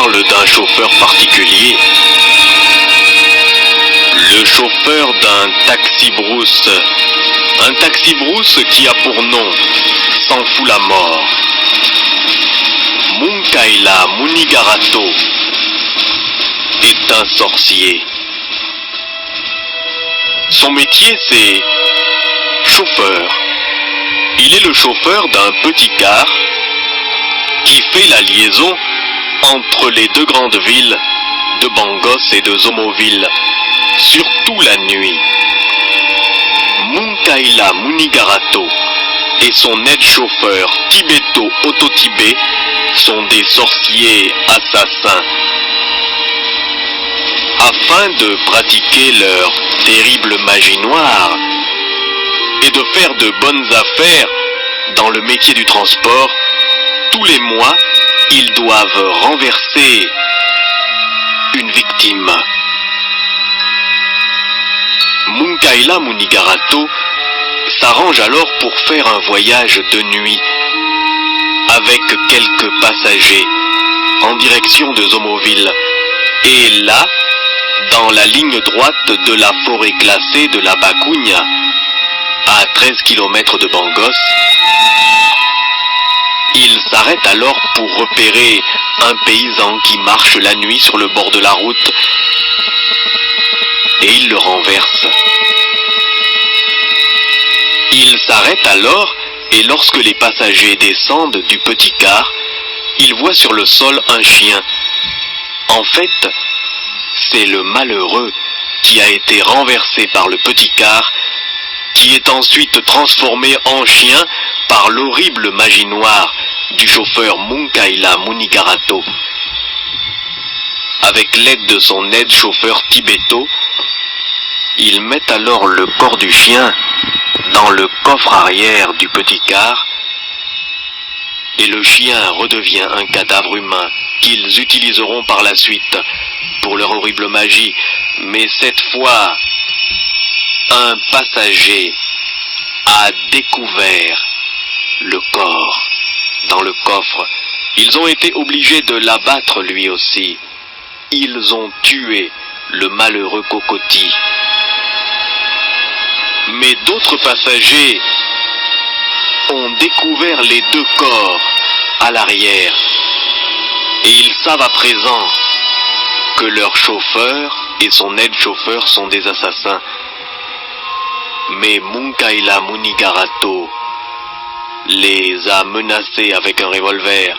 parle d'un chauffeur particulier. Le chauffeur d'un taxi-brousse. Un taxi-brousse qui a pour nom S'en fout la mort. Munkaila Munigarato est un sorcier. Son métier, c'est chauffeur. Il est le chauffeur d'un petit car qui fait la liaison entre les deux grandes villes de Bangos et de Zomoville, surtout la nuit. Munkaila Munigarato et son aide-chauffeur Tibeto Ototibé sont des sorciers assassins. Afin de pratiquer leur terrible magie noire et de faire de bonnes affaires dans le métier du transport, tous les mois, ils doivent renverser une victime. Munkaila Munigarato s'arrange alors pour faire un voyage de nuit avec quelques passagers en direction de Zomoville. Et là, dans la ligne droite de la forêt classée de la Bacugna, à 13 km de Bangos, il s'arrête alors pour repérer un paysan qui marche la nuit sur le bord de la route et il le renverse. Il s'arrête alors et lorsque les passagers descendent du petit car, ils voient sur le sol un chien. En fait, c'est le malheureux qui a été renversé par le petit car, qui est ensuite transformé en chien par l'horrible magie noire du chauffeur Munkaila Munigarato. Avec l'aide de son aide-chauffeur Tibeto, il met alors le corps du chien dans le coffre arrière du petit car et le chien redevient un cadavre humain qu'ils utiliseront par la suite pour leur horrible magie. Mais cette fois, un passager a découvert le corps dans le coffre. Ils ont été obligés de l'abattre lui aussi. Ils ont tué le malheureux cocotier. Mais d'autres passagers ont découvert les deux corps à l'arrière et ils savent à présent que leur chauffeur et son aide-chauffeur sont des assassins. Mais Munkaila Munigarato les a menacés avec un revolver.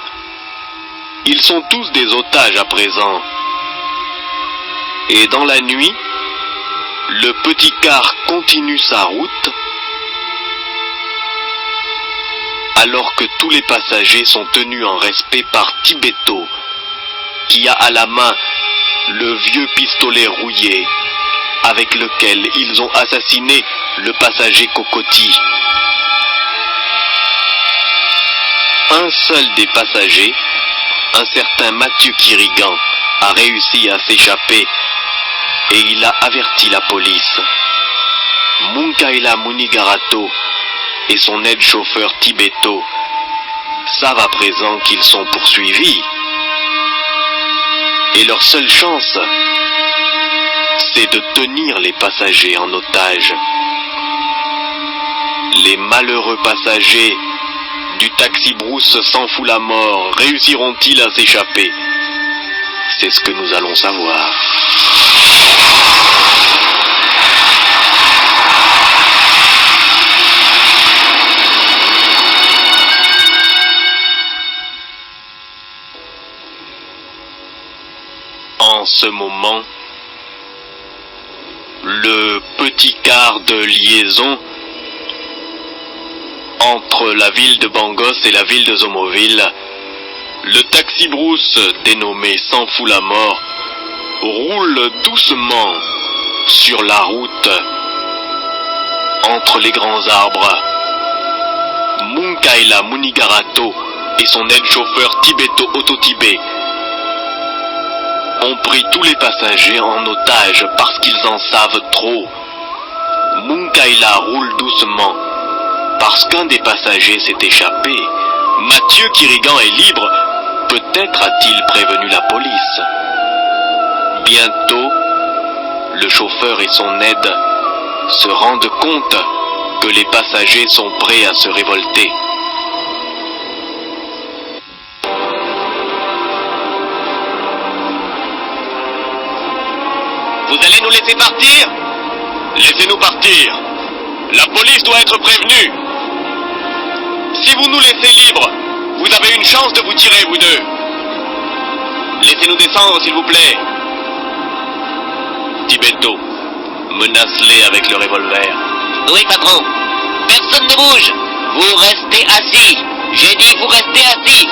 Ils sont tous des otages à présent. Et dans la nuit, le petit car continue sa route alors que tous les passagers sont tenus en respect par Tibeto, qui a à la main le vieux pistolet rouillé avec lequel ils ont assassiné le passager cocotier. Un seul des passagers, un certain Mathieu Kirigan, a réussi à s'échapper et il a averti la police. Munkaila Munigarato et son aide-chauffeur Tibeto savent à présent qu'ils sont poursuivis. Et leur seule chance, c'est de tenir les passagers en otage. Les malheureux passagers du taxi-brousse S'en fout la mort réussiront-ils à s'échapper? C'est ce que nous allons savoir. En ce moment, le petit car de liaison entre la ville de Bangos et la ville de Zomoville, le taxi-brousse dénommé S'en fout la mort, roule doucement sur la route entre les grands arbres. Munkaila Munigarato et son aide-chauffeur Tibeto Ototibé ont pris tous les passagers en otage parce qu'ils en savent trop. Munkaila roule doucement parce qu'un des passagers s'est échappé. Mathieu Kirigan est libre peut-être a-t-il prévenu la police. Bientôt, le chauffeur et son aide se rendent compte que les passagers sont prêts à se révolter. Vous allez nous laisser partir? Laissez-nous partir. La police doit être prévenue. Si vous nous laissez libres, vous avez une chance de vous tirer, vous deux. Laissez-nous descendre, s'il vous plaît. Tibeto, menace-les avec le revolver. Oui, patron. Personne ne bouge. Vous restez assis. J'ai dit vous restez assis.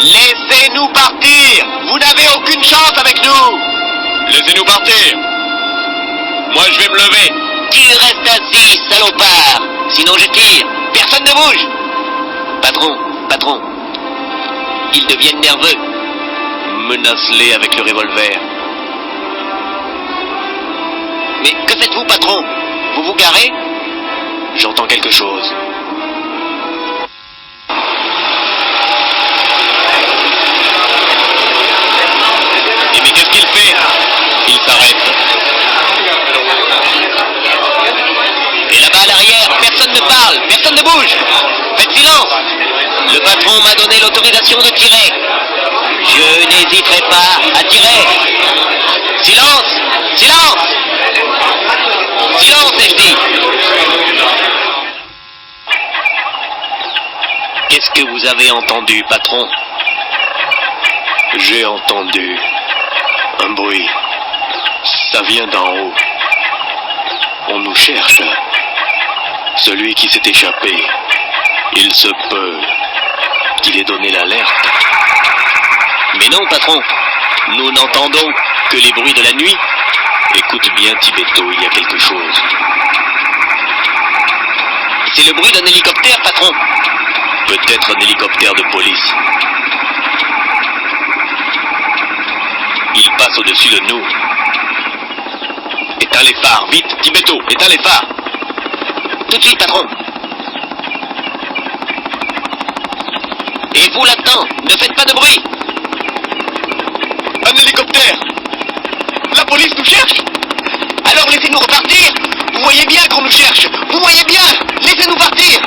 Laissez-nous partir. Vous n'avez aucune chance avec nous. Laissez-nous partir. Moi, je vais me lever. Tu restes assis, salopard. Sinon je tire. Personne ne bouge. Patron. Ils deviennent nerveux. Menace-les avec le revolver. Mais que faites-vous, patron? Vous vous garez? J'entends quelque chose. Et mais qu'est-ce qu'il fait? Il s'arrête. Et là-bas à l'arrière, personne ne parle, personne ne bouge. Faites silence. Le patron m'a donné l'autorisation de tirer. Je n'hésiterai pas à tirer. Silence! Silence! Silence, ai-je dit. Qu'est-ce que vous avez entendu, patron? J'ai entendu un bruit. Ça vient d'en haut. On nous cherche. Celui qui s'est échappé, il se peut qu'il ait donné l'alerte. Mais non, patron. Nous n'entendons que les bruits de la nuit. Écoute bien, Tibeto, il y a quelque chose. C'est le bruit d'un hélicoptère, patron. Peut-être un hélicoptère de police. Il passe au-dessus de nous. Éteins les phares, vite, Tibeto, éteins les phares. Tout de suite, patron. Et vous là-dedans, ne faites pas de bruit. Un hélicoptère! La police nous cherche! Alors laissez-nous repartir. Vous voyez bien qu'on nous cherche. Vous voyez bien. Laissez-nous partir.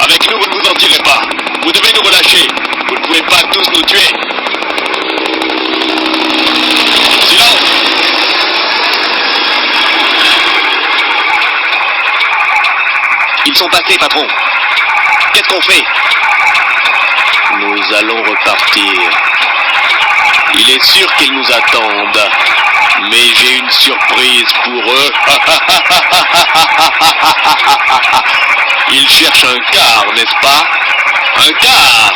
Avec nous, vous ne vous en tirez pas. Vous devez nous relâcher. Vous ne pouvez pas tous nous tuer. Silence! Ils sont passés, patron. Qu'est-ce qu'on fait? Nous allons repartir. Il est sûr qu'ils nous attendent. Mais j'ai une surprise pour eux. Ils cherchent un car, n'est-ce pas? Un car!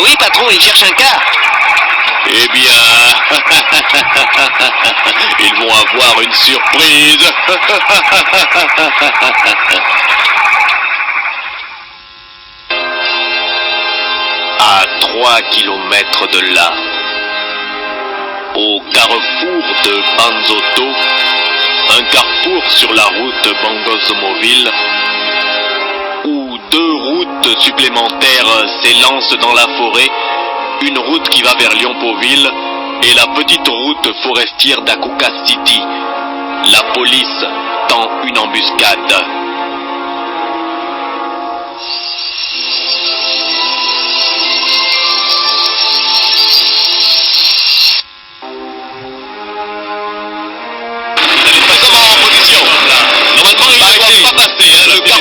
Oui, patron, ils cherchent un car. Eh bien, ils vont avoir une surprise. À 3 kilomètres de là, au carrefour de Banzoto, un carrefour sur la route Bangozomoville, où 2 routes supplémentaires s'élancent dans la forêt, une route qui va vers Lyonpoville et la petite route forestière d'Akuka City. La police tend une embuscade.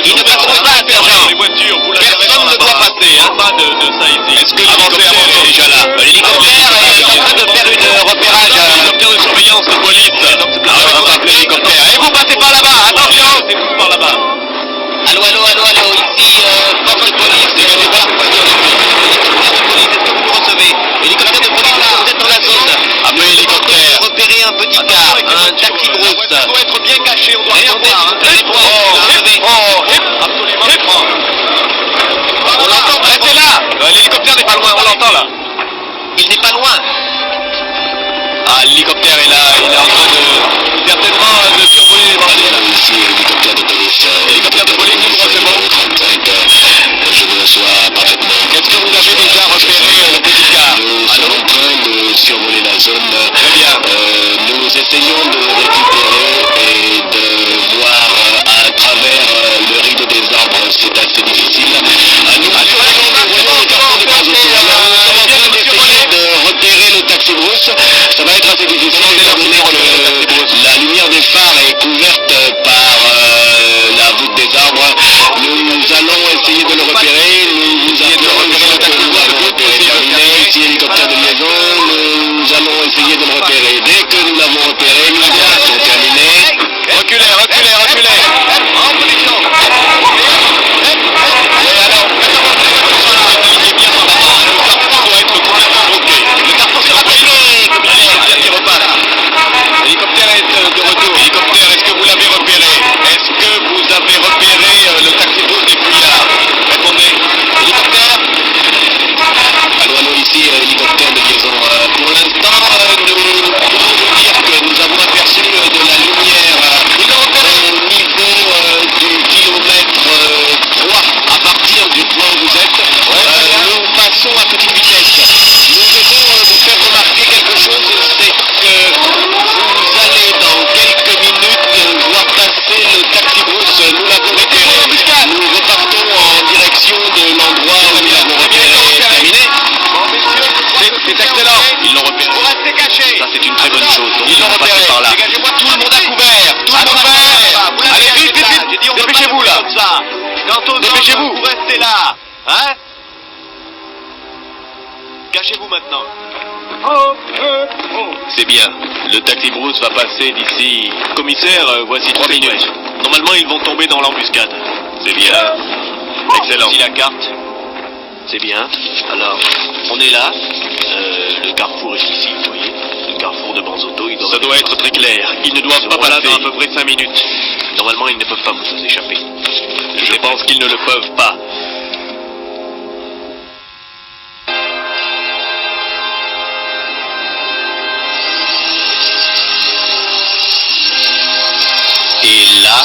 Ils ne passeront pas, sergent. Les voitures, vous l'avez Personne ne doit passer, hein. Pas de ça ici. Est-ce que l'hélicoptère est déjà là? L'hélicoptère est en train de faire une repérage. L'hélicoptère de surveillance de police. On va appeler l'hélicoptère. Et vous passez par là-bas, attention! C'est tous par là-bas. Allô, ici, force de police. Je vais voir quoi dire. Hélicoptère de police, est-ce que vous nous recevez? Hélicoptère de police, vous êtes dans la zone. Appelez l'hélicoptère. Repérer un petit car, un taxi La brousse. voiture doit être bien cachée, on doit rien Répondez, voir. s'il vous plaît, répondez. Absolument. On l'entend, Restez là. L'hélicoptère n'est pas loin, on l'entend là. Il n'est pas loin. Ah, l'hélicoptère est là, il est en train de certainement de survoler les bandits. Ici, hélicoptère de police. Hélicoptère de police, nous recevons. 35, je vous reçois parfaitement. Est-ce que vous avez déjà repéré le taxi brousse des fouillards. Répondez. Hélicoptère. Allô, ici, hélicoptère de liaison. Pour l'instant, nous pouvons vous dire que nous avons aperçu de la lumière au niveau du kilomètre 3 à partir du point où vous êtes. Nous passons à petite vitesse. Nous devons vous faire remarquer quelque chose, c'est que vous allez dans quelques minutes voir passer le taxi brousse. Nous l'avons repéré. Nous repartons en direction de l'endroit où nous l'avons repéré. Terminé. C'est excellent. Ils l'ont repéré. Vous restez cachés. Ça, c'est une très bonne chose. Donc, ils l'ont repéré. Par là. Dégagez-moi tout le monde à couvert. Tout le monde couvert. Allez, vite, vite, vite. Dépêchez-vous, là. Dépêchez-vous. Vous restez là. Hein? Cachez-vous maintenant. C'est bien. Le taxi brousse va passer d'ici. Commissaire, voici 3 minutes. Normalement, ils vont tomber dans l'embuscade. C'est bien. Excellent. Voici la carte. C'est bien. Alors, on est là. Le carrefour est ici, vous voyez. Le carrefour de Banzotto, ça doit être très clair. Ils ne doivent pas passer dans à peu près 5 minutes. Normalement, ils ne peuvent pas vous échapper. Je pense qu'ils ne le peuvent pas. Et là,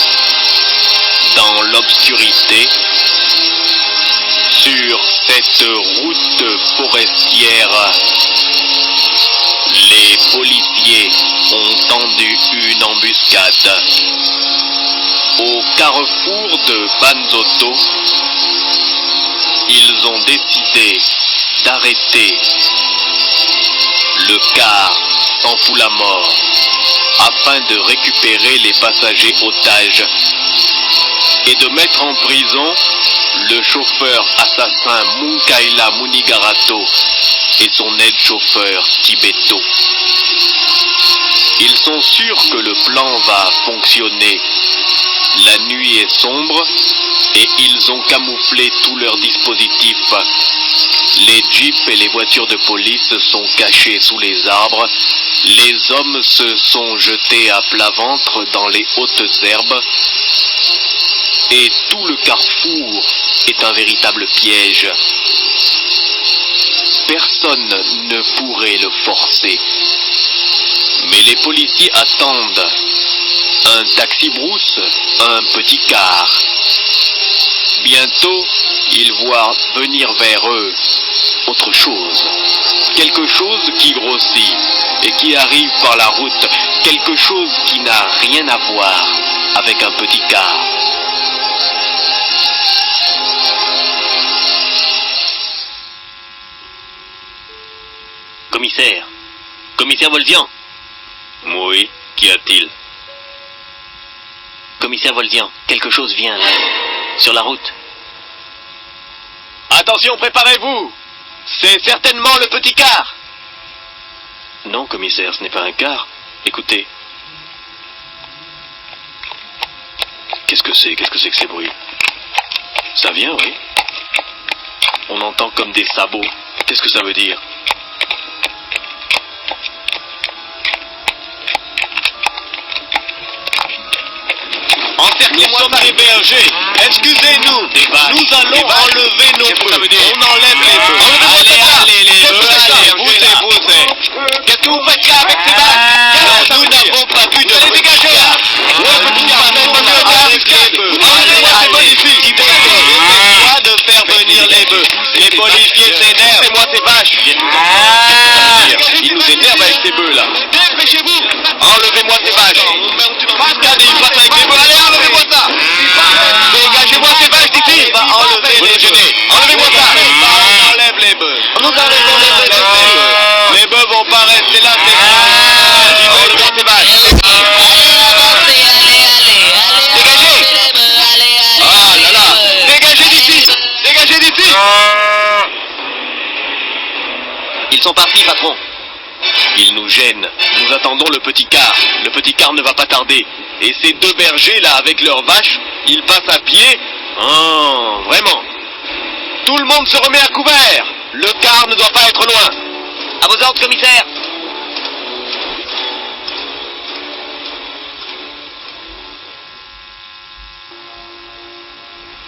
dans l'obscurité, sur cette route forestière, les policiers ont tendu une embuscade. Au carrefour de Banzotto, ils ont décidé d'arrêter le car sans fout la mort afin de récupérer les passagers otages et de mettre en prison le chauffeur assassin Munkaila Munigarato et son aide-chauffeur Tibeto. Ils sont sûrs que le plan va fonctionner. La nuit est sombre et ils ont camouflé tous leurs dispositifs. Les jeeps et les voitures de police sont cachés sous les arbres. Les hommes se sont jetés à plat ventre dans les hautes herbes. Et tout le carrefour est un véritable piège. Personne ne pourrait le forcer. Mais les policiers attendent un taxi brousse, un petit car. Bientôt, ils voient venir vers eux autre chose. Quelque chose qui grossit et qui arrive par la route. Quelque chose qui n'a rien à voir avec un petit car. Commissaire. Commissaire Voldian. Oui, qu'y a-t-il? Commissaire Voldian, quelque chose vient là, sur la route. Attention, préparez-vous! C'est certainement le petit car! Non, commissaire, ce n'est pas un car. Écoutez. Qu'est-ce que c'est? Qu'est-ce que c'est que ces bruits? Ça vient, oui. On entend comme des sabots. Qu'est-ce que ça veut dire? Nous sommes des bergers. Excusez-nous. Nous allons enlever nos bœufs. On enlève les bœufs. Allez, les bœufs. Poussez. Qu'est-ce que vous faites là avec ces vaches? Nous n'avons pas vu de les dégager. Arrêtez de faire venir les bœufs. Les policiers s'énervent. C'est moi ces vaches. Ils nous énervent avec ces bœufs là. Dépêchez-vous. Enlevez-moi ces vaches. Qu'est-ce qu'il passe avec les bœufs? Allez, enlevez-moi ça. Dégagez-moi ces vaches d'ici. On va enlever les bœufs. Enlevez-moi ça. On enlève les bœufs. Nous enlevons les bœufs. Les bœufs vont pas rester là. Enlevez ces vaches. Dégagez. Ah là là. Dégagez d'ici. Dégagez d'ici. Ils sont partis, patron. Ils nous gênent. Nous attendons le petit car. Le petit car ne va pas tarder. Et ces deux bergers là avec leurs vaches, ils passent à pied. Oh, vraiment. Tout le monde se remet à couvert. Le car ne doit pas être loin. À vos ordres, commissaire.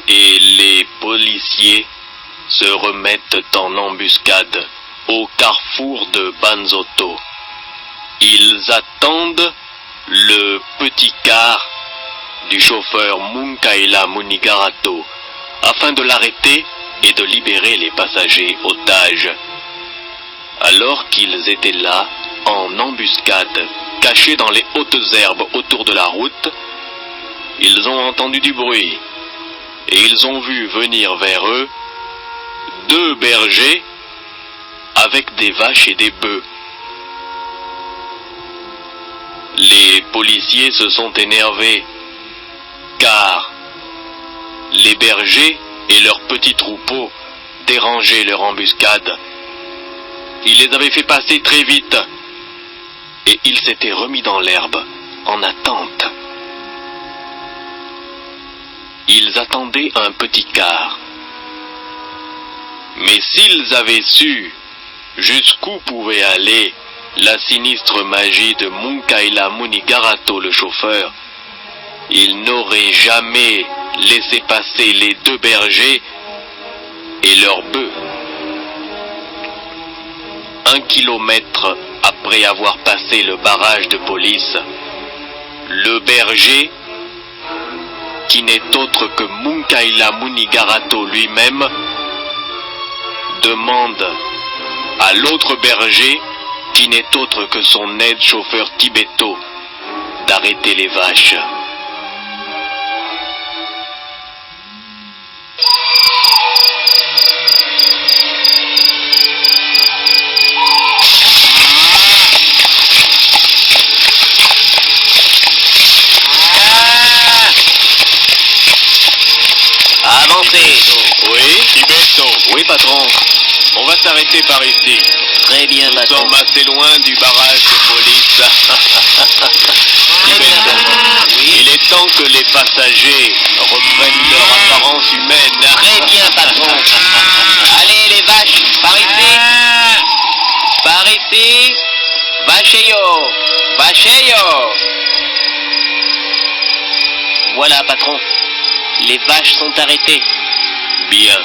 et les policiers se remettent en embuscade au carrefour de Banzotto. Ils attendent le petit car du chauffeur Munkaila Munigarato afin de l'arrêter et de libérer les passagers otages. Alors qu'ils étaient là, en embuscade, cachés dans les hautes herbes autour de la route, ils ont entendu du bruit et ils ont vu venir vers eux 2 bergers avec des vaches et des bœufs. Les policiers se sont énervés car les bergers et leurs petits troupeaux dérangeaient leur embuscade. Ils les avaient fait passer très vite et ils s'étaient remis dans l'herbe en attente. Ils attendaient un petit car. Mais s'ils avaient su jusqu'où pouvait aller la sinistre magie de Munkaila Munigarato le chauffeur, ils n'auraient jamais laissé passer les 2 bergers et leurs bœufs. 1 kilomètre après avoir passé le barrage de police, le berger, qui n'est autre que Munkaila Munigarato lui-même, demande à l'autre berger, qui n'est autre que son aide-chauffeur Tibeto, d'arrêter les vaches. Avancez. Oui, Tibeto. Oui, patron. On va s'arrêter par ici. Très bien, Nous patron. sommes assez loin du barrage de police. Très bien, patron. Oui. Il est temps que les passagers reprennent leur apparence humaine. Très bien, patron. Allez, les vaches, par ici. Par ici. Vacheyo. Vacheyo. Voilà, patron. Les vaches sont arrêtées. Bien.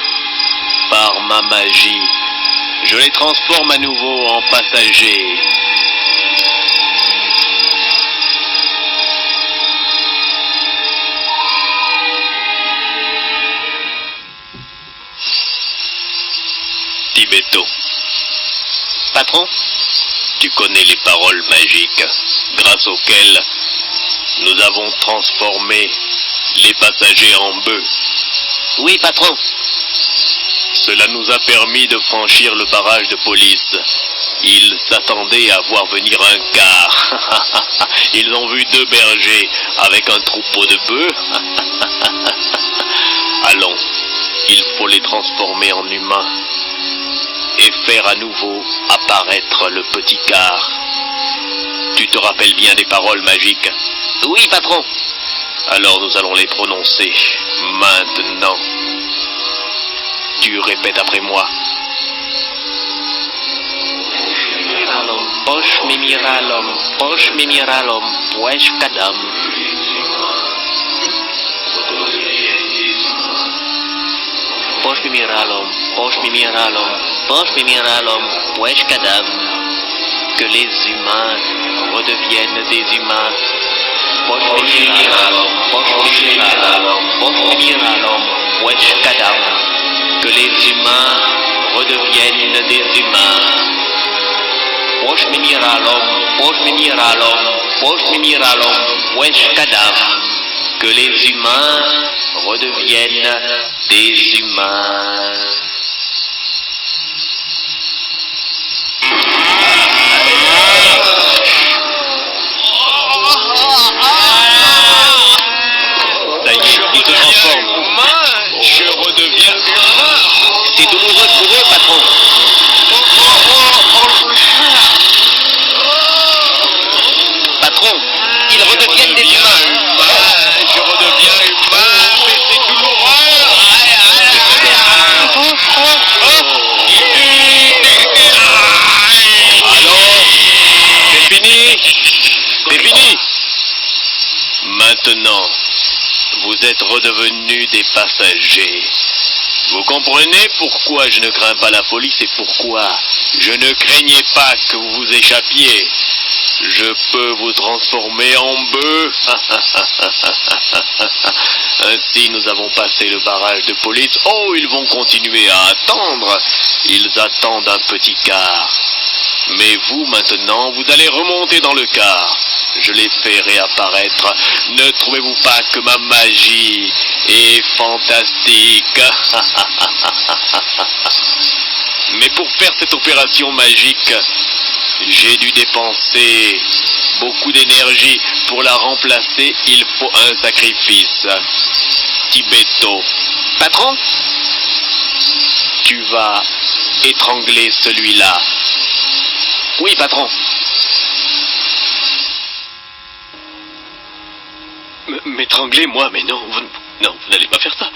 Par ma magie, je les transforme à nouveau en passagers. Tibeto, Patron, tu connais les paroles magiques grâce auxquelles nous avons transformé les passagers en bœufs. oui, patron. Cela nous a permis de franchir le barrage de police. Ils s'attendaient à voir venir un car. Ils ont vu 2 bergers avec un troupeau de bœufs. Allons, il faut les transformer en humains et faire à nouveau apparaître le petit car. Tu te rappelles bien des paroles magiques? Oui, patron. Alors nous allons les prononcer maintenant. Tu répètes après moi. Posh mimiralom, wesh kadam. Posh mimiralom, wesh kadam. Que les humains redeviennent des humains. Posh mimiralom, wesh kadam. Que les humains redeviennent des humains. Posh mimiralom, wesh kadam. Que les humains redeviennent des humains. Ça y est, il te transforme. Je redeviens humain. C'est douloureux pour eux, patron. Patron, ils redeviennent des humains. Je redeviens humain, mais c'est douloureux. tenue des passagers. Vous comprenez pourquoi je ne crains pas la police et pourquoi je ne craignais pas que vous vous échappiez. Je peux vous transformer en bœuf. Ainsi, nous avons passé le barrage de police. Oh, ils vont continuer à attendre. Ils attendent un petit car. Mais vous, maintenant, vous allez remonter dans le car. Je les fais réapparaître. Ne trouvez-vous pas que ma magie est fantastique? Mais pour faire cette opération magique, j'ai dû dépenser beaucoup d'énergie. Pour la remplacer, il faut un sacrifice. Tibeto. Patron? Tu vas étrangler celui-là. Oui, patron. M'étrangler, moi? Mais non, vous n'allez pas faire ça.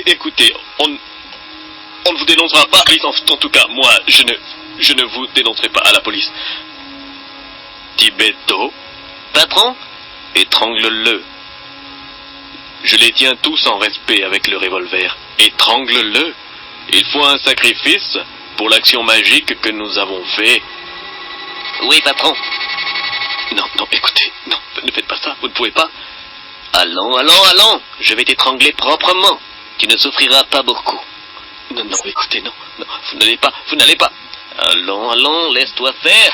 Écoutez, on ne vous dénoncera pas. En tout cas, moi, je ne vous dénoncerai pas à la police. Tibeto, Patron? étrangle-le. Je les tiens tous en respect avec le revolver. Étrangle-le. Il faut un sacrifice pour l'action magique que nous avons fait. Oui, patron. Non, écoutez, non, ne faites pas ça, vous ne pouvez pas. Allons. Je vais t'étrangler proprement. Tu ne souffriras pas beaucoup. Non, écoutez, non, vous n'allez pas. Allons, laisse-toi faire.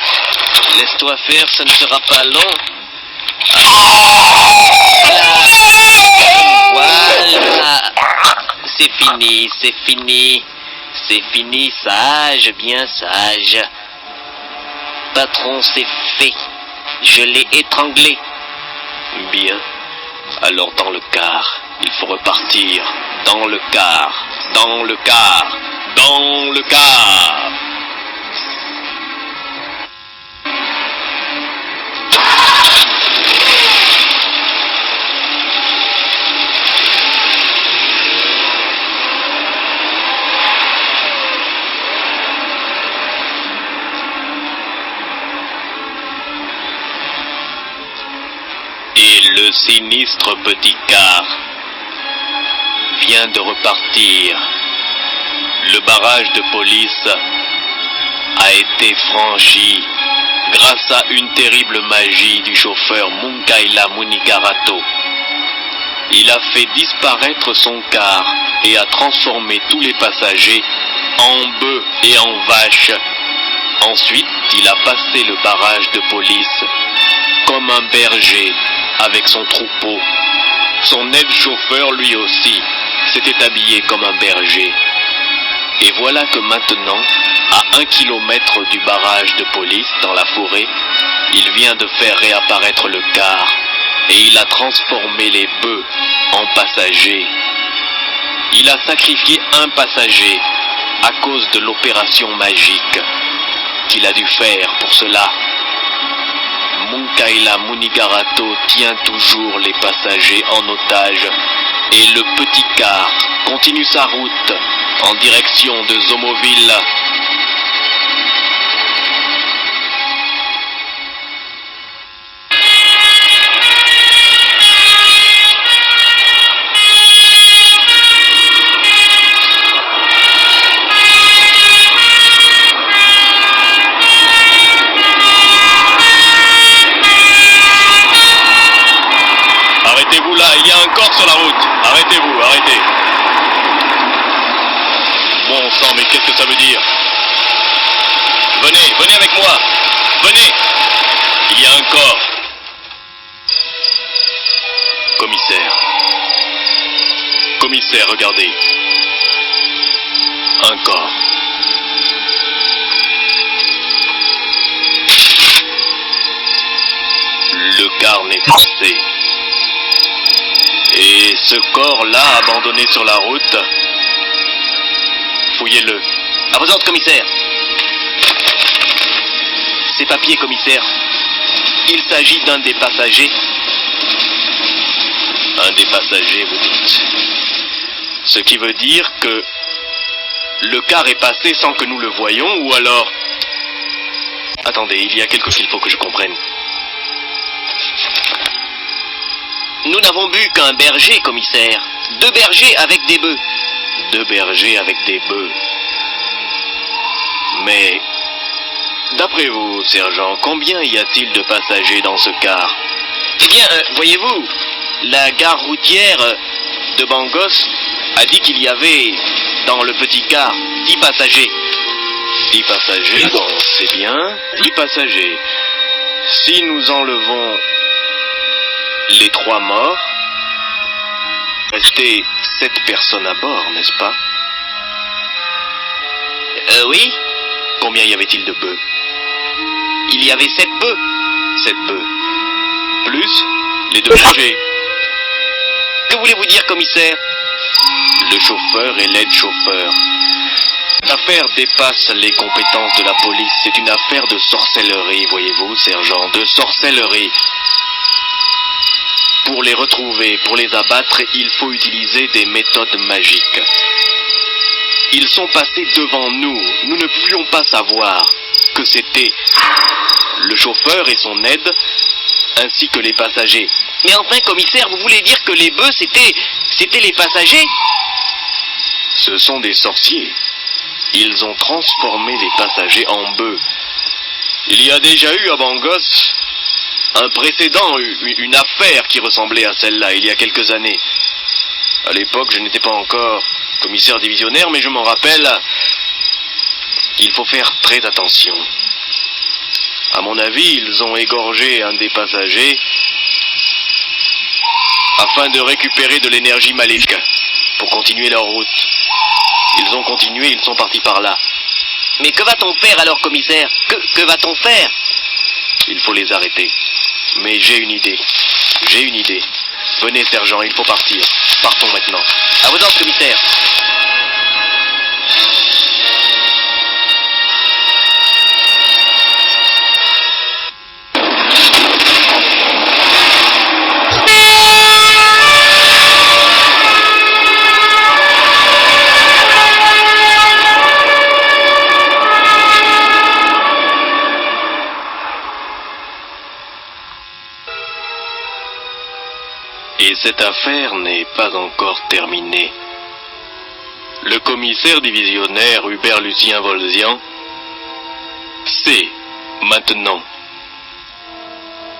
Laisse-toi faire, ça ne sera pas long. Voilà. C'est fini, sage, bien sage. Patron, c'est fait. Je l'ai étranglé. Bien. Alors dans le car, il faut repartir. Dans le car. Et le sinistre petit car vient de repartir. Le barrage de police a été franchi grâce à une terrible magie du chauffeur Munkaila Munigarato. Il a fait disparaître son car et a transformé tous les passagers en bœufs et en vaches. Ensuite, il a passé le barrage de police comme un berger avec son troupeau. Son aide-chauffeur, lui aussi, s'était habillé comme un berger. Et voilà que maintenant, à 1 kilomètre du barrage de police dans la forêt, il vient de faire réapparaître le car et il a transformé les bœufs en passagers. Il a sacrifié un passager à cause de l'opération magique qu'il a dû faire pour cela. Munkaila Munigarato tient toujours les passagers en otage et le petit car continue sa route en direction de Zomoville. Arrêtez-vous là, il y a un corps sur la route. Arrêtez-vous, arrêtez. Bon sang, mais qu'est-ce que ça veut dire? Venez avec moi. Venez. Il y a un corps. Commissaire, regardez. Un corps. Le car n'est passé. Et ce corps-là, abandonné sur la route, fouillez-le. À vos ordres, commissaire. Ces papiers, commissaire. Il s'agit d'un des passagers. Un des passagers, vous dites. Ce qui veut dire que le car est passé sans que nous le voyions, ou alors... Attendez, il y a quelque chose qu'il faut que je comprenne. Nous n'avons bu qu'un berger, commissaire. 2 bergers avec des bœufs. 2 bergers avec des bœufs. Mais, d'après vous, sergent, combien y a-t-il de passagers dans ce car? Eh bien, voyez-vous, la gare routière de Bangos a dit qu'il y avait, dans le petit car, 10 passagers. 10 passagers, bon, c'est bien, 10 passagers. Si nous enlevons les 3 morts, restait 7 personnes à bord, n'est-ce pas? Oui. Combien y avait-il de bœufs? Il y avait 7 bœufs. 7 bœufs. Plus les 2 bergers. Que voulez-vous dire, commissaire? Le chauffeur et l'aide-chauffeur. Cette affaire dépasse les compétences de la police. C'est une affaire de sorcellerie, voyez-vous, sergent, de sorcellerie. Pour les retrouver, pour les abattre, il faut utiliser des méthodes magiques. Ils sont passés devant nous. Nous ne pouvions pas savoir que c'était le chauffeur et son aide, ainsi que les passagers. Mais enfin, commissaire, vous voulez dire que les bœufs, c'était les passagers? Ce sont des sorciers. Ils ont transformé les passagers en bœufs. Il y a déjà eu à Bangos un précédent, une affaire qui ressemblait à celle-là, il y a quelques années. À l'époque, je n'étais pas encore commissaire divisionnaire, mais je m'en rappelle. Il faut faire très attention. À mon avis, ils ont égorgé un des passagers afin de récupérer de l'énergie maléfique pour continuer leur route. Ils ont continué, ils sont partis par là. Mais que va-t-on faire alors, commissaire? Que va-t-on faire? Il faut les arrêter. Mais j'ai une idée. J'ai une idée. Venez, sergent, il faut partir. Partons maintenant. À vos ordres, commissaire. Et cette affaire n'est pas encore terminée. Le commissaire divisionnaire Hubert Lucien Volzian sait maintenant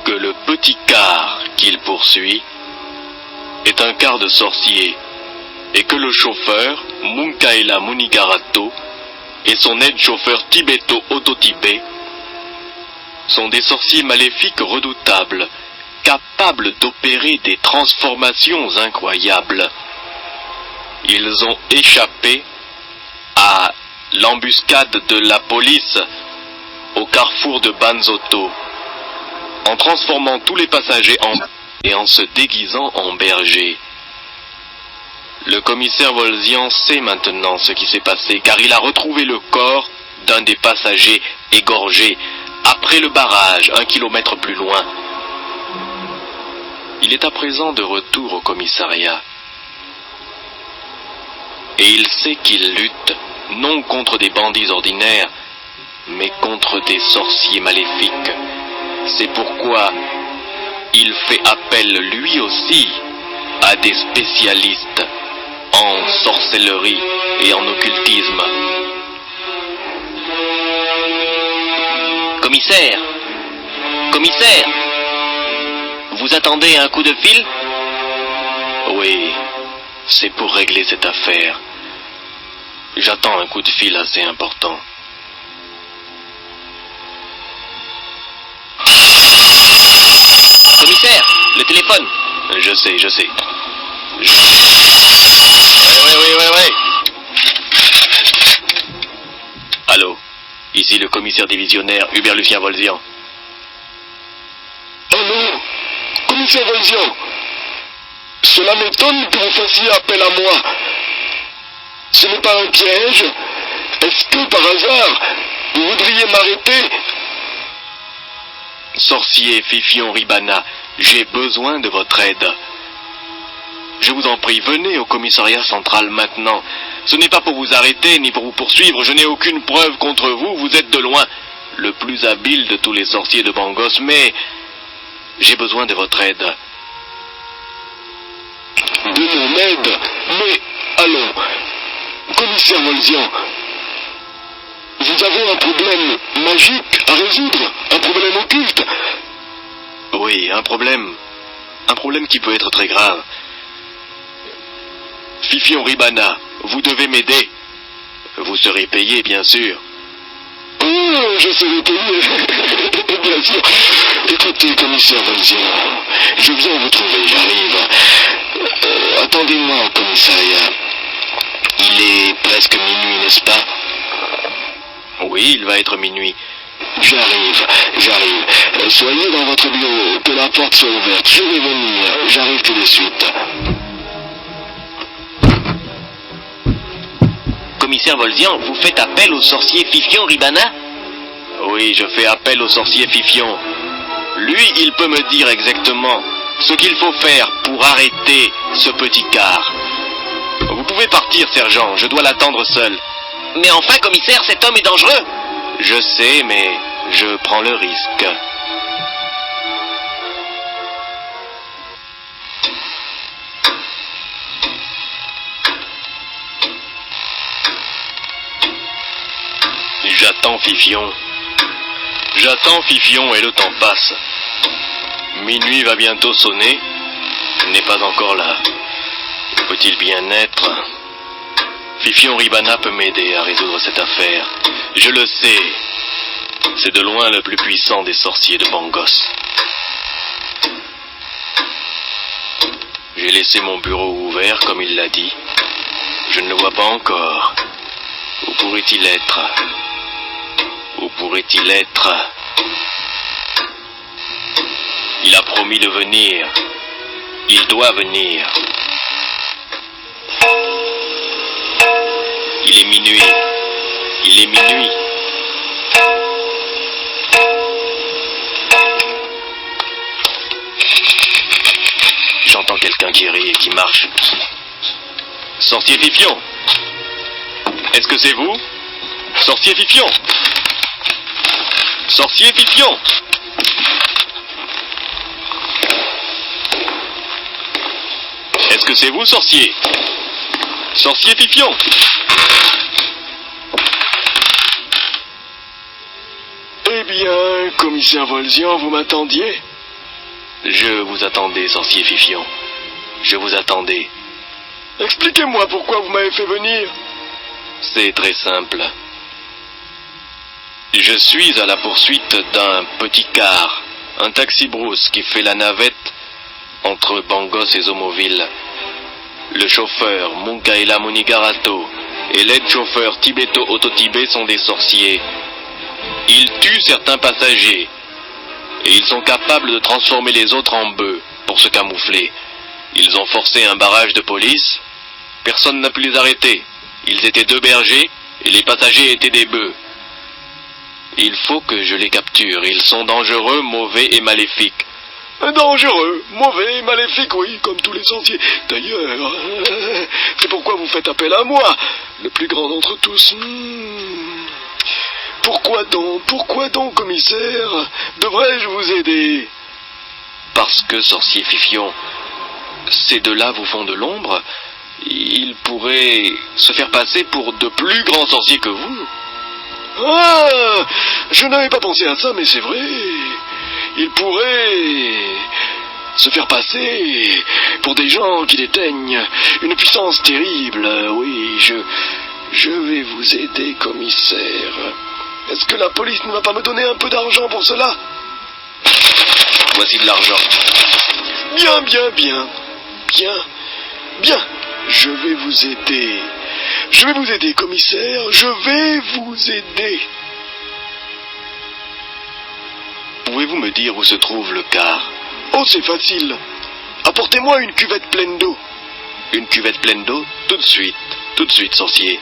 que le petit car qu'il poursuit est un car de sorciers et que le chauffeur Munkaela Munigarato et son aide-chauffeur Tibeto Ototibé sont des sorciers maléfiques redoutables, capables d'opérer des transformations incroyables. Ils ont échappé à l'embuscade de la police au carrefour de Banzoto, en transformant tous les passagers et en se déguisant en bergers. Le commissaire Volzian sait maintenant ce qui s'est passé, car il a retrouvé le corps d'un des passagers égorgé après le barrage, 1 kilomètre plus loin. Il est à présent de retour au commissariat. Et il sait qu'il lutte non contre des bandits ordinaires, mais contre des sorciers maléfiques. C'est pourquoi il fait appel lui aussi à des spécialistes en sorcellerie et en occultisme. Commissaire! Commissaire! Vous attendez un coup de fil? Oui, c'est pour régler cette affaire. J'attends un coup de fil assez important. Commissaire, le téléphone. Je sais. Oui. Allô, ici le commissaire divisionnaire Hubert Lucien Volzian. Allô, commissaire Volzian. Cela m'étonne que vous fassiez appel à moi. Ce n'est pas un piège. Est-ce que, par hasard, vous voudriez m'arrêter? Sorcier Fifion Ribana, j'ai besoin de votre aide. Je vous en prie, venez au commissariat central maintenant. Ce n'est pas pour vous arrêter ni pour vous poursuivre, je n'ai aucune preuve contre vous, vous êtes de loin le plus habile de tous les sorciers de Bangos, mais j'ai besoin de votre aide. de mon aide. Mais, allons, commissaire Volzian, vous avez un problème magique à résoudre, un problème occulte. Oui, un problème qui peut être très grave. Fifion Ribana, vous devez m'aider. Vous serez payé, bien sûr. Oh, je serai payé, bien sûr. Écoutez, commissaire Volzian, je viens vous trouver, j'arrive. Attendez-moi au commissariat. Il est presque minuit, n'est-ce pas? Oui, il va être minuit. J'arrive. Soyez dans votre bureau, que la porte soit ouverte. Je vais venir, j'arrive tout de suite. Commissaire Volzian, vous faites appel au sorcier Fifion Ribana? Oui, je fais appel au sorcier Fifion. Lui, il peut me dire exactement ce qu'il faut faire pour arrêter ce petit car. Vous pouvez partir, sergent, je dois l'attendre seul. Mais enfin, commissaire, cet homme est dangereux. Je sais, mais je prends le risque. J'attends Fifion et le temps passe. Minuit va bientôt sonner. Il n'est pas encore là. Peut-il bien être? Fifion Ribana peut m'aider à résoudre cette affaire. Je le sais. C'est de loin le plus puissant des sorciers de Bangos. J'ai laissé mon bureau ouvert comme il l'a dit. Je ne le vois pas encore. Où pourrait-il être? Où pourrait-il être? Il a promis de venir. Il doit venir. Il est minuit. J'entends quelqu'un qui rit et qui marche. Sorcier Fifion. Est-ce que c'est vous? Sorcier Fifion. Sorcier Fifion. Est-ce que c'est vous, sorcier? Sorcier Fifion. Eh bien, commissaire Volzian, vous m'attendiez? Je vous attendais, sorcier Fifion. Je vous attendais. Expliquez-moi pourquoi vous m'avez fait venir. C'est très simple. Je suis à la poursuite d'un petit car, un taxi-brousse qui fait la navette entre Bangos et Zomoville. Le chauffeur Munkaila Munigarato et l'aide-chauffeur Tibeto Ototibé sont des sorciers. Ils tuent certains passagers et ils sont capables de transformer les autres en bœufs pour se camoufler. Ils ont forcé un barrage de police. Personne n'a pu les arrêter. Ils étaient 2 bergers et les passagers étaient des bœufs. Il faut que je les capture. Ils sont dangereux, mauvais et maléfiques. Dangereux, mauvais, maléfique, oui, comme tous les sorciers. D'ailleurs, c'est pourquoi vous faites appel à moi, le plus grand d'entre tous. Pourquoi donc, commissaire? Devrais-je vous aider? Parce que, sorcier Fifion, ces deux-là vous font de l'ombre. Ils pourraient se faire passer pour de plus grands sorciers que vous. Ah, je n'avais pas pensé à ça, mais c'est vrai. Ils pourraient se faire passer pour des gens qui déteignent une puissance terrible. Oui, je vais vous aider, commissaire. Est-ce que la police ne va pas me donner un peu d'argent pour cela? Voici de l'argent. Bien. Je vais vous aider. Je vais vous aider, commissaire. Je vais vous aider. Pouvez-vous me dire où se trouve le car? Oh, c'est facile. Apportez-moi une cuvette pleine d'eau. Une cuvette pleine d'eau? Tout de suite, sorcier.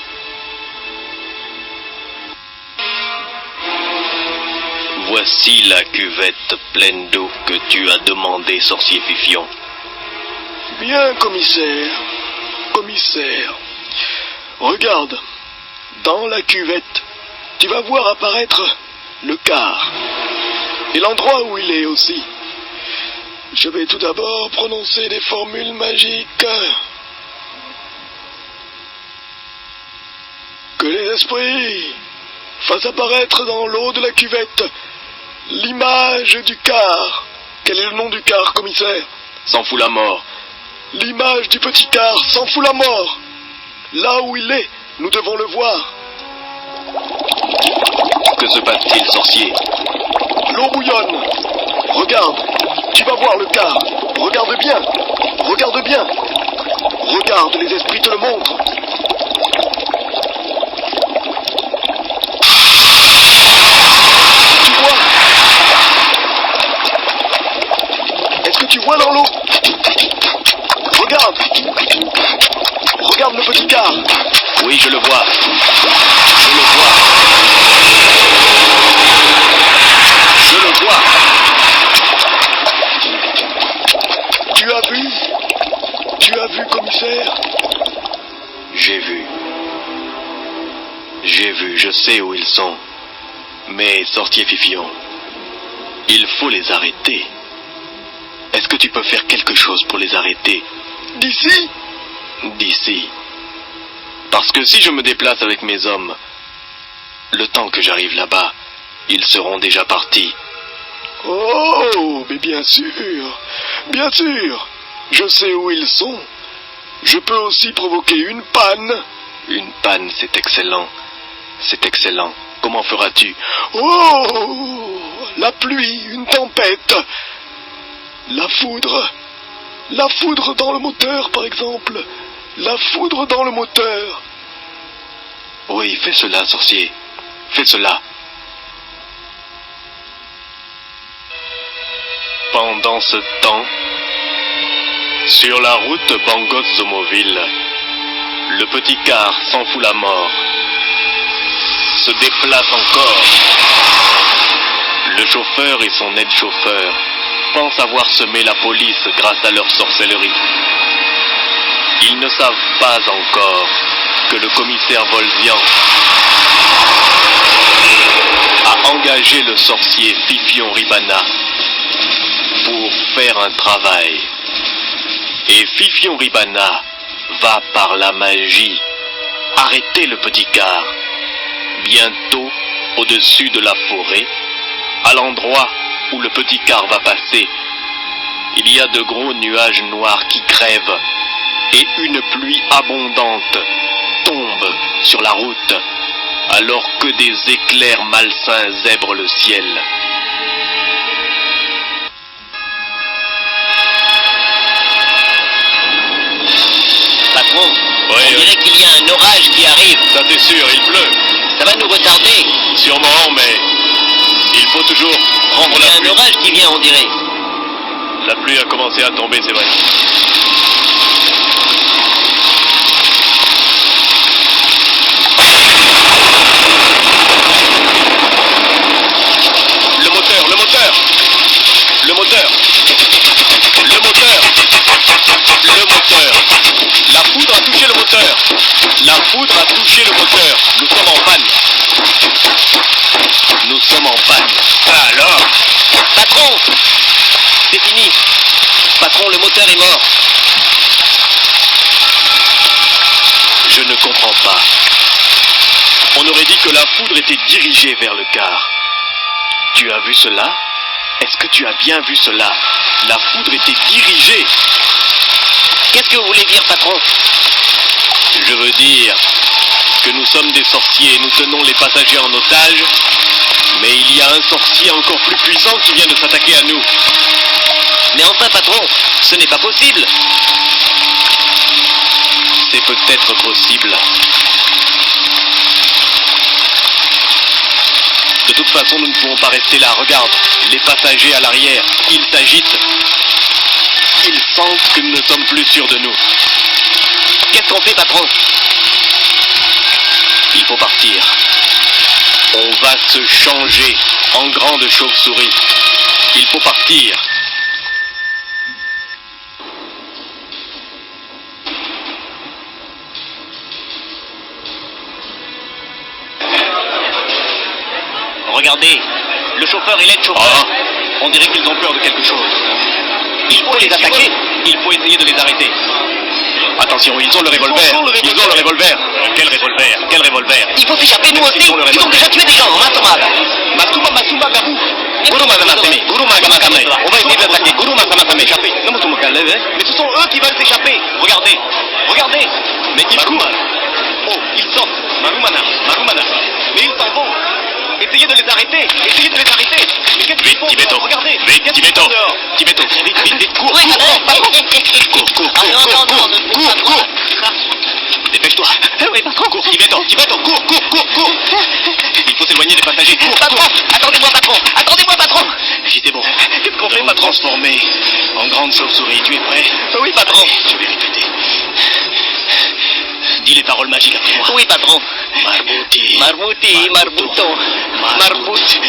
Voici la cuvette pleine d'eau que tu as demandée, sorcier Fifion. Bien, commissaire. Regarde, dans la cuvette, tu vas voir apparaître le car. Et l'endroit où il est aussi. Je vais tout d'abord prononcer des formules magiques. Que les esprits fassent apparaître dans l'eau de la cuvette l'image du car. Quel est le nom du car, commissaire? S'en fout la mort. L'image du petit car s'en fout la mort. Là où il est, nous devons le voir. Que se passe-t-il, sorcier? L'eau bouillonne. Regarde, tu vas voir le car. Regarde bien. Regarde bien. Regarde, les esprits te le montrent. Tu vois? Est-ce que tu vois dans l'eau? Regarde. Regarde le petit car. Oui, je le vois. Je le vois. Je le vois. Tu as vu? Tu as vu, commissaire? J'ai vu. J'ai vu, je sais où ils sont. Mais, sorcier Fifion, il faut les arrêter. Est-ce que tu peux faire quelque chose pour les arrêter? D'ici? D'ici. Parce que si je me déplace avec mes hommes, le temps que j'arrive là-bas, ils seront déjà partis. Oh, mais bien sûr. Bien sûr. Je sais où ils sont. Je peux aussi provoquer une panne. Une panne, c'est excellent. C'est excellent. Comment feras-tu? Oh, la pluie, une tempête. La foudre. La foudre dans le moteur, par exemple. La foudre dans le moteur. Oui, fais cela, sorcier. Fais cela. Pendant ce temps, sur la route Bangos-Zomoville, le petit car s'en fout la mort, se déplace encore. Le chauffeur et son aide-chauffeur pensent avoir semé la police grâce à leur sorcellerie. Ils ne savent pas encore que le commissaire Volvian a engagé le sorcier Fifion Ribana pour faire un travail. Et Fifion Ribana va par la magie arrêter le petit car. Bientôt, au-dessus de la forêt, à l'endroit où le petit car va passer, il y a de gros nuages noirs qui crèvent et une pluie abondante tombe sur la route alors que des éclairs malsains zèbrent le ciel. Patron, Oui, on dirait qu'il y a un orage qui arrive. Ça c'est sûr, il pleut. Ça va nous retarder. Sûrement, mais il faut toujours prendre Il y la a un pluie. orage qui vient, on dirait. La pluie a commencé à tomber, c'est vrai. Le moteur, le moteur, le moteur, le moteur, le moteur. La foudre a touché le moteur. La foudre a touché le moteur. Nous sommes en panne. Nous sommes en panne. Alors, Patron, c'est fini. Patron, le moteur est mort. je ne comprends pas. On aurait dit que la foudre était dirigée vers le car. Tu as vu cela? Est-ce que tu as bien vu cela? La foudre était dirigée. Qu'est-ce que vous voulez dire, patron? Je veux dire que nous sommes des sorciers et nous tenons les passagers en otage, mais il y a un sorcier encore plus puissant qui vient de s'attaquer à nous. Mais enfin, patron, ce n'est pas possible. C'est peut-être possible. De toute façon, nous ne pouvons pas rester là. Regarde, les passagers à l'arrière, ils s'agitent. Ils sentent que nous ne sommes plus sûrs de nous. Qu'est-ce qu'on fait, patron? Il faut partir. On va se changer en grande chauve-souris. Il faut partir. Regardez, le chauffeur et l'aide-chauffeur. On dirait qu'ils ont peur de quelque chose. Il faut les attaquer. Il faut essayer de les arrêter. Attention, ils ont le revolver. Ils ont le revolver. Quel revolver? Quel revolver? Il faut s'échapper, nous aussi. Ils ont déjà tué des gens, Matamada. Masuma Gabu. Guru Masamasame. Guru Masamasame. On va essayer de l'attaquer. Guru Masamasame. Échapper. Mais ce sont eux qui veulent s'échapper. Regardez. Regardez. Mais ils courent. Oh, ils sortent. Marumana. Mais ils s'en vont. Essayez de les arrêter. Essayez de les arrêter. Mais qu'est-ce qu'ils font? Tibeto. Regardez. Vite, Tibeto. Vite. Cours. Cours. Dépêche-toi. Oui, patron. Cours, Tibeto. Cours. Il faut s'éloigner des passagers. Cours. Attendez-moi, patron. J'étais bon. Qu'est-ce qu'on fait, patron? Transformé en grande chauve-souris. Tu es prêt? Oui, patron. Allez, je vais répéter. Dis les paroles magiques après moi. Oui, patron. Marbuti. Marbuto. Marbuti.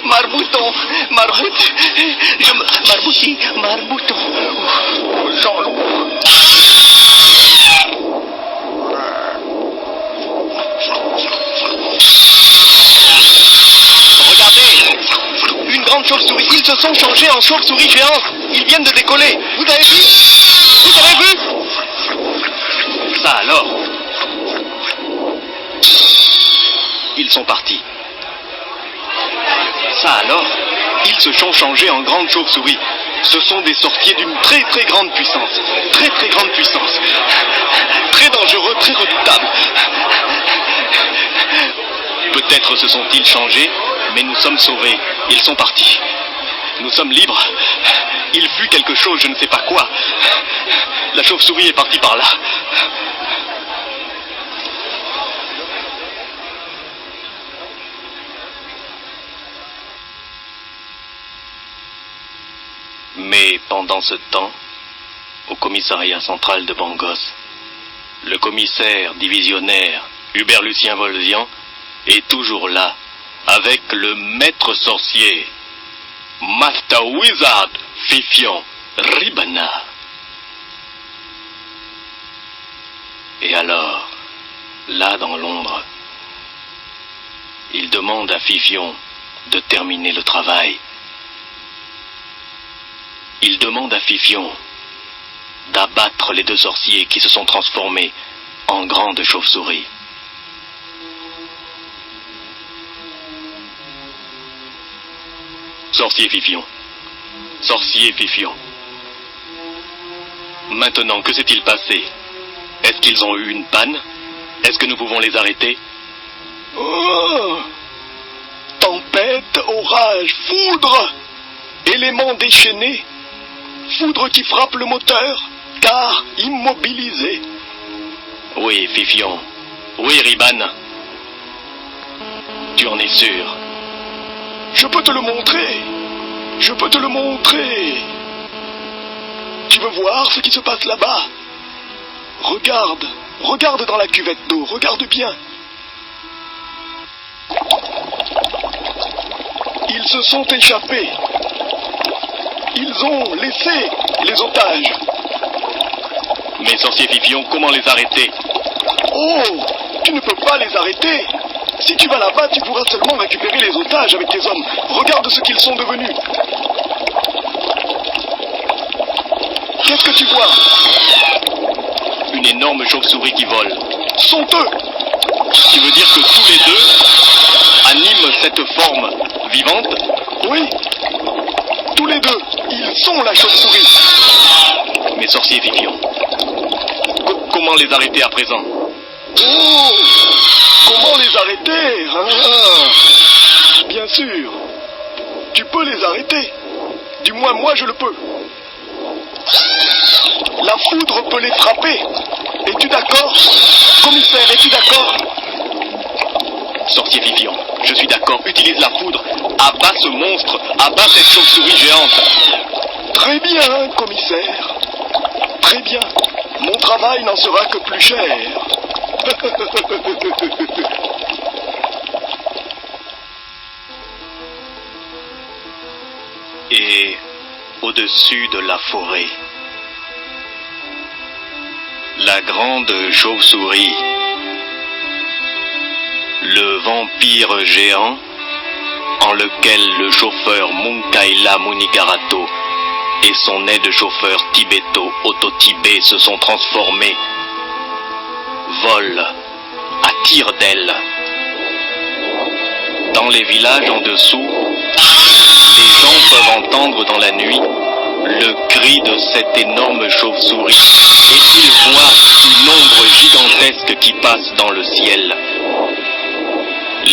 Marbuton. Marbuti. Marbuton. Jean long. Regardez, une grande chauve-souris. Ils se sont changés en chauve-souris géantes. Ils viennent de décoller. Vous avez vu? Ça alors. Ils sont partis. Ça alors. Ils se sont changés en grandes chauves-souris. Ce sont des sorciers d'une très très grande puissance. Très grande puissance. Très dangereux, très redoutable. Peut-être se sont-ils changés, mais nous sommes sauvés. Ils sont partis. Nous sommes libres. Il fut quelque chose, je ne sais pas quoi. La chauve-souris est partie par là. Mais pendant ce temps, au commissariat central de Bangos, le commissaire divisionnaire Hubert Lucien Volzian est toujours là, avec le maître sorcier, Master Wizard Fifion Ribana. Et alors, là dans l'ombre, il demande à Fifion de terminer le travail. Il demande à Fifion d'abattre les deux sorciers qui se sont transformés en grandes chauves-souris. Sorcier Fifion. Maintenant, que s'est-il passé? Est-ce qu'ils ont eu une panne? Est-ce que nous pouvons les arrêter? Oh! Tempête, orage, foudre! Éléments déchaînés. Foudre qui frappe le moteur, car immobilisé. Oui, Fifion. Oui, Riban. Tu en es sûr? Je peux te le montrer. Tu veux voir ce qui se passe là-bas? Regarde dans la cuvette d'eau, regarde bien. Ils se sont échappés. Ils ont laissé les otages. Mais sorcier Fifion, comment les arrêter? Oh, tu ne peux pas les arrêter. Si tu vas là-bas, tu pourras seulement récupérer les otages avec tes hommes. Regarde ce qu'ils sont devenus. Qu'est-ce que tu vois? Une énorme chauve-souris qui vole. Ce sont eux. Tu veux dire que tous les deux animent cette forme vivante? Oui. Tous les deux, ils sont la chauve-souris. Mais sorcier Fifion, comment les arrêter à présent? Oh, comment les arrêter? Bien sûr, tu peux les arrêter. Du moins, moi, je le peux. La foudre peut les frapper. Es-tu d'accord? Commissaire, es-tu d'accord? Sorcier Fifion, je suis d'accord. Utilise la foudre. Abat ce monstre. Abat cette chauve-souris géante. Très bien, commissaire. Très bien. Mon travail n'en sera que plus cher. Et au-dessus de la forêt, la grande chauve-souris le vampire géant en lequel le chauffeur Munkaila Munigarato et son aide-chauffeur Tibeto Ototibé se sont transformés, vole à tire-d'aile. Dans les villages en dessous, les gens peuvent entendre dans la nuit le cri de cette énorme chauve-souris et ils voient une ombre gigantesque qui passe dans le ciel.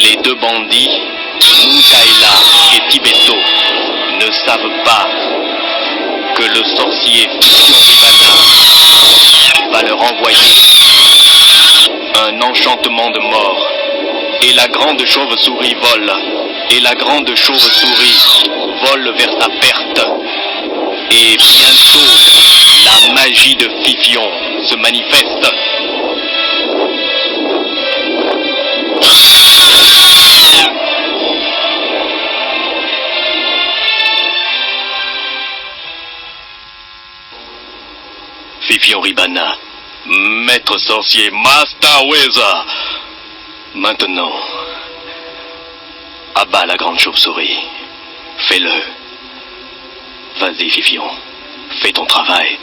Les deux bandits, Munkaila et Tibeto, ne savent pas que le sorcier Fifion Ribana va leur envoyer un enchantement de mort. Et la grande chauve-souris vole, et la grande chauve-souris vole vers sa perte. Et bientôt, la magie de Fifion se manifeste. Fifion Ribana, maître sorcier Master Weza. Maintenant, abat la grande chauve-souris. Fais-le. Vas-y, Fifion. Fais ton travail.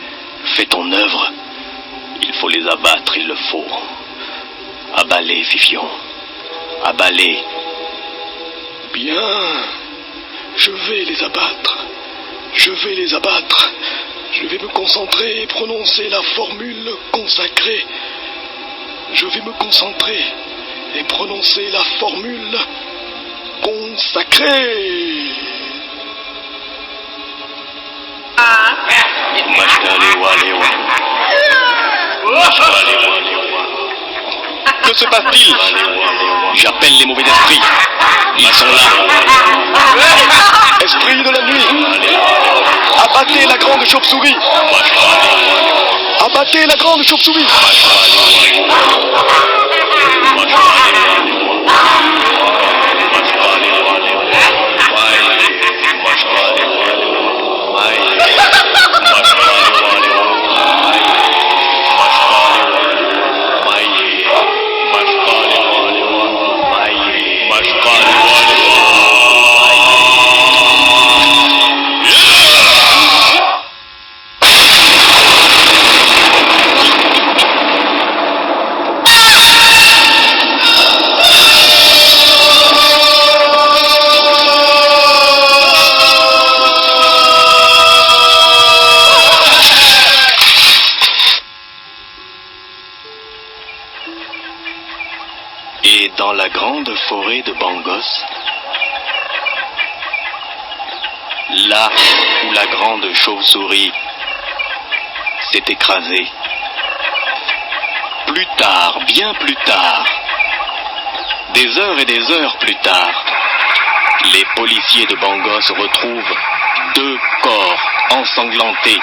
Fais ton œuvre. Il faut les abattre, il le faut. Abat-les, Fifion. Abat-les. Bien. Je vais les abattre. Je vais les abattre. Je vais me concentrer et prononcer la formule consacrée. Je vais me concentrer et prononcer la formule consacrée. Que se passe-t-il? J'appelle les mauvais esprits. Ils sont là. Esprit de la nuit, abattez la grande chauve-souris. Abattez la grande chauve-souris. Et dans la grande forêt de Bangos, là où la grande chauve-souris s'est écrasée, plus tard, bien plus tard, des heures et des heures plus tard, les policiers de Bangos retrouvent 2 corps ensanglantés,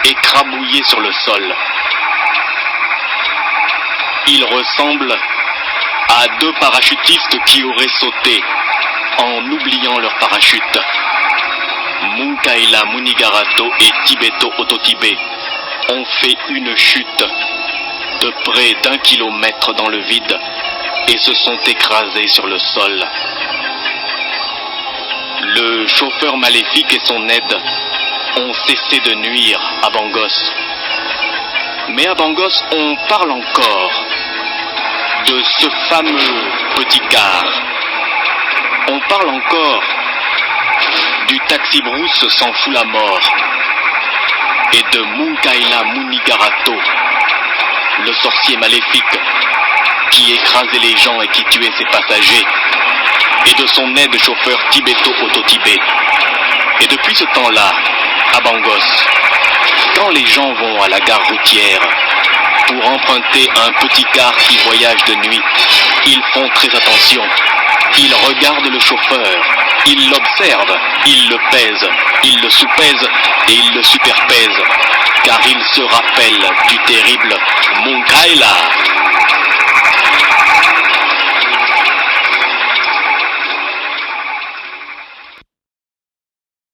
écrabouillés sur le sol. Ils ressemblent à 2 parachutistes qui auraient sauté en oubliant leur parachute. Munkaila Munigarato et Tibeto Ototibé ont fait une chute de près d'1 kilomètre dans le vide et se sont écrasés sur le sol. Le chauffeur maléfique et son aide ont cessé de nuire à Bangos. Mais à Bangos, on parle encore de ce fameux petit car. On parle encore du taxi brousse s'en fout la mort et de Munkaila Munigarato, le sorcier maléfique qui écrasait les gens et qui tuait ses passagers, et de son aide-chauffeur Tibeto Ototibé. Et depuis ce temps-là, à Bangos, quand les gens vont à la gare routière pour emprunter un petit car qui voyage de nuit, ils font très attention. Ils regardent le chauffeur, ils l'observent, ils le pèsent, ils le soupèsent et ils le superpèsent, car ils se rappellent du terrible Munkaila.